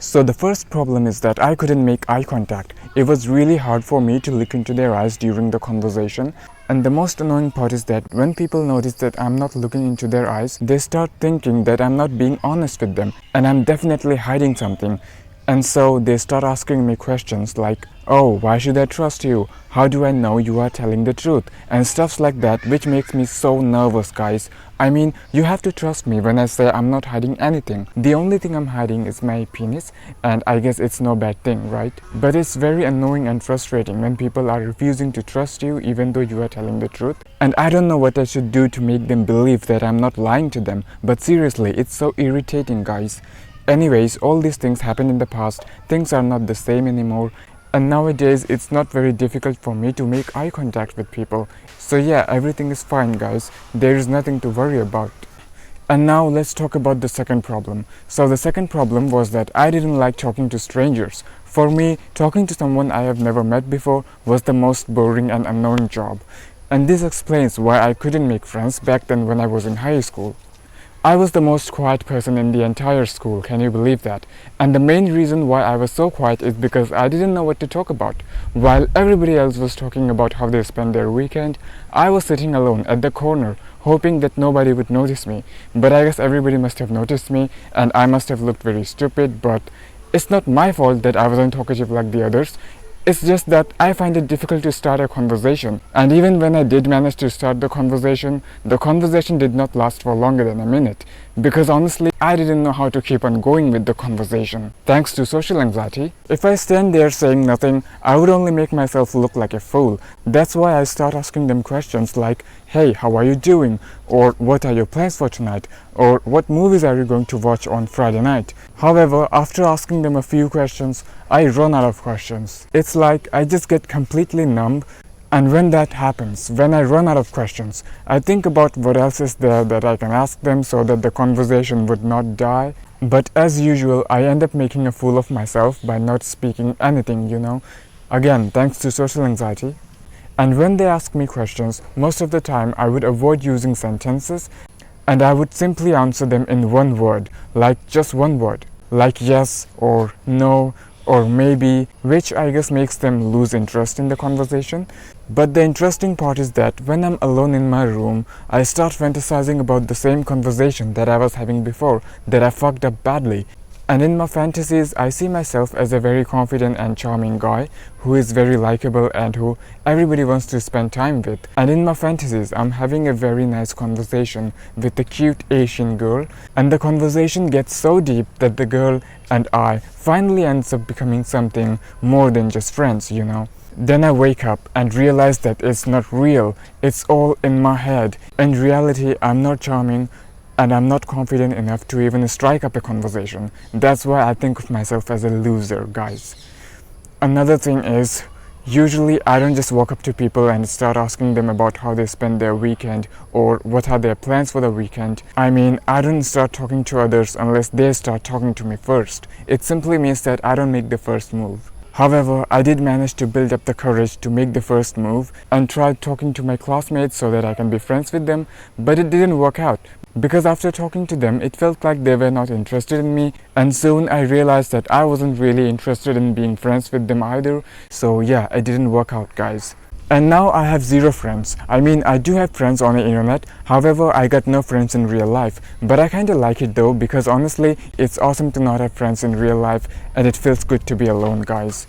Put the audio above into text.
So the first problem is that I couldn't make eye contact. It was really hard for me to look into their eyes during the conversation. And the most annoying part is that when people notice that I'm not looking into their eyes, they start thinking that I'm not being honest with them and I'm definitely hiding something. And so they start asking me questions like, oh, why should I trust you? How do I know you are telling the truth? And stuffs like that, which makes me so nervous, guys. I mean, you have to trust me when I say I'm not hiding anything. The only thing I'm hiding is my penis, and I guess it's no bad thing, right? But it's very annoying and frustrating when people are refusing to trust you even though you are telling the truth. And I don't know what I should do to make them believe that I'm not lying to them, but seriously, it's so irritating, guys. Anyways, all these things happened in the past, things are not the same anymore, and nowadays it's not very difficult for me to make eye contact with people. So yeah, everything is fine, guys, there is nothing to worry about. And now let's talk about the second problem. So the second problem was that I didn't like talking to strangers. For me, talking to someone I have never met before was the most boring and annoying job. And this explains why I couldn't make friends back then when I was in high school. I was the most quiet person in the entire school, can you believe that? And the main reason why I was so quiet is because I didn't know what to talk about. While everybody else was talking about how they spent their weekend, I was sitting alone at the corner, hoping that nobody would notice me. But I guess everybody must have noticed me, and I must have looked very stupid, but it's not my fault that I wasn't talkative like the others. It's just that I find it difficult to start a conversation, and even when I did manage to start the conversation did not last for longer than a minute, because honestly, I didn't know how to keep on going with the conversation, thanks to social anxiety. If I stand there saying nothing, I would only make myself look like a fool. That's why I start asking them questions like, hey, how are you doing? Or what are your plans for tonight? Or what movies are you going to watch on Friday night? However, after asking them a few questions, I run out of questions. It's like I just get completely numb, and when that happens, when I run out of questions, I think about what else is there that I can ask them so that the conversation would not die. But as usual, I end up making a fool of myself by not speaking anything, you know. Again, thanks to social anxiety. And when they ask me questions, most of the time I would avoid using sentences and I would simply answer them in one word, like just one word, like yes or no or maybe, which I guess makes them lose interest in the conversation. But the interesting part is that when I'm alone in my room, I start fantasizing about the same conversation that I was having before, that I fucked up badly. And in my fantasies, I see myself as a very confident and charming guy who is very likable and who everybody wants to spend time with. And in my fantasies, I'm having a very nice conversation with a cute Asian girl, and the conversation gets so deep that the girl and I finally ends up becoming something more than just friends, you know. Then I wake up and realize that it's not real, it's all in my head. In reality, I'm not charming, and I'm not confident enough to even strike up a conversation. That's why I think of myself as a loser, guys. Another thing is, usually I don't just walk up to people and start asking them about how they spend their weekend or what are their plans for the weekend. I mean, I don't start talking to others unless they start talking to me first. It simply means that I don't make the first move. However, I did manage to build up the courage to make the first move and tried talking to my classmates so that I can be friends with them, but it didn't work out. Because after talking to them, it felt like they were not interested in me, and soon I realized that I wasn't really interested in being friends with them either. So yeah, it didn't work out, guys. And now I have zero friends. I mean, I do have friends on the internet, however, I got no friends in real life. But I kinda like it though, because honestly, it's awesome to not have friends in real life, and it feels good to be alone, guys.